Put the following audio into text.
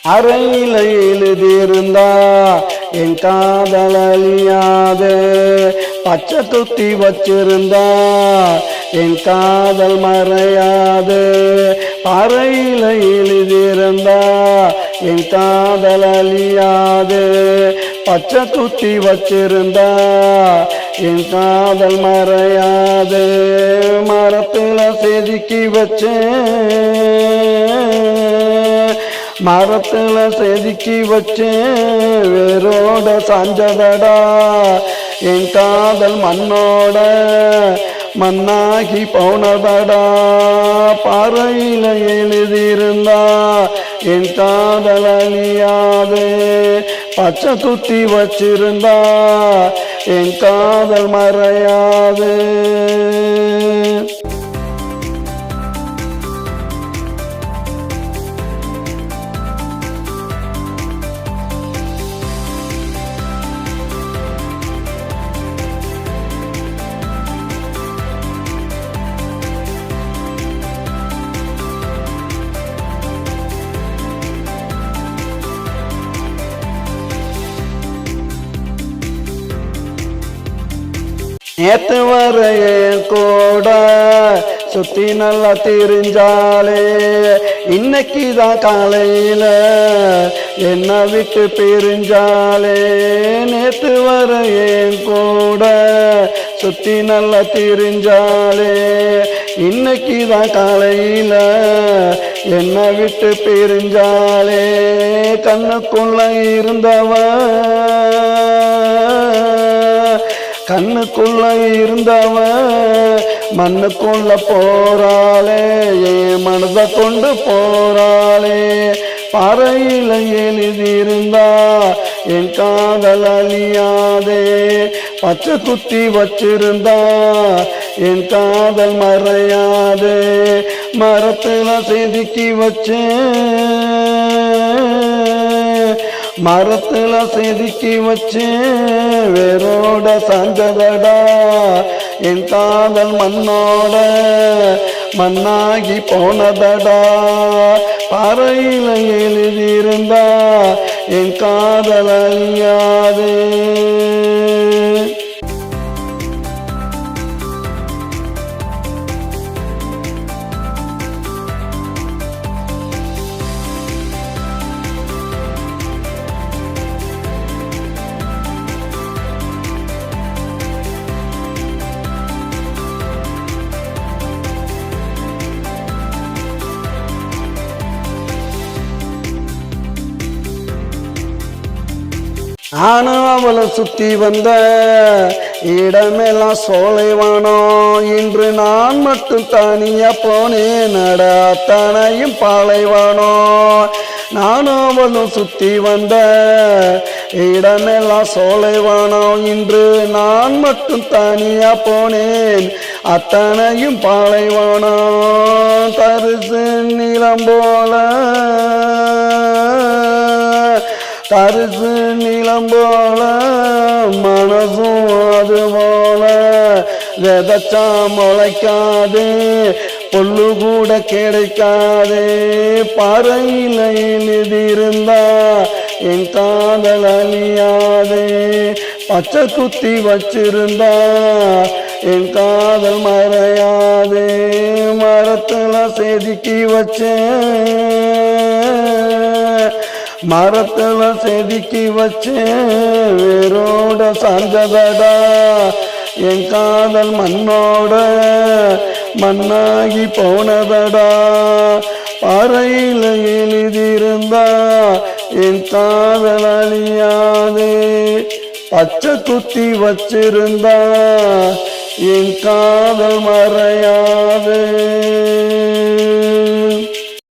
அறையில எழுதியிருந்தா என் காதல் அழியாது, பச்சை குத்தி வச்சிருந்தா என் காதல் மறையாது. அறையில எழுதியிருந்தா என் காதல் அழியாது, பச்சை குத்தி வச்சிருந்தா என் காதல் மறையாது. மரத்துல செதுக்கி வச்சேன், மரத்துல செதுக்கி வச்சேன் வேரோட சாஞ்சதடா. என் காதல் மண்ணோட மண்ணாகி போனதடா. பாறையில எழுதியிருந்தா என் காதல் அழியாது, பச்சை குத்தி வச்சிருந்தா என் காதல் மறையாது. நேத்து வரைய கூட சுத்தி நல்லா தெரிஞ்சாலே, இன்னைக்குதான் காலையில என்ன விட்டு பிரிஞ்சாலே. நேத்து வரைய கூட சுத்தி நல்லா தெரிஞ்சாலே, இன்னைக்குதான் காலையில என்ன விட்டு பிரிஞ்சாலே. கண்ணுக்குள்ள இருந்தவன், கண்ணுக்குள்ள இருந்தவன் மண்ணுக்குள்ள போறாளே, என் மனதை கொண்டு போறாளே. பாறையில எழுதியிருந்தா என் காதல் அழியாதே, பச்சை குத்தி வச்சிருந்தா என் காதல் மறையாதே. மரத்துல செதுக்கி வச்சேன், மரத்துல செதுக்கி வச்சேன் வேரோட சாஞ்சதடா. என் காதல் மண்ணோட மண்ணாகி போனதடா. பாறையில எழுதியிருந்தா என் காதல் அழியாதே. நானும் அவளை சுத்தி வந்த இடமெல்லாம் சோலைவானம், இன்று நான் மட்டும் தனியா போனேன் நட அத்தனையும் பாலைவானம். நானும் அவளும் சுத்தி வந்த இடமெல்லாம் சோலைவானம், இன்று நான் மட்டும் தனியா போனேன் அத்தனையும் பாலைவானம். தரிசு நிலம் போல, தரிசு நிலம் போல மனசும் அது போல, விதைச்சா முளைக்காது பொல்லு கூட கிடைக்காது. பாறையில எழுதியிருந்தா என் காதல் அழியாது, பச்சை குத்தி வச்சிருந்தா என் காதல் மறையாது. மரத்துல செதுக்கி வச்சேன், மரத்துல செதுக்கி வச்சேன் வேரோட சாஞ்சதடா. என் காதல் மண்ணோட மண்ணாகி போனதடா. பாறையில எழுதியிருந்தா என் காதல் அழியாதே, பச்சை குத்தி வச்சிருந்தா என் காதல் மறையாதே.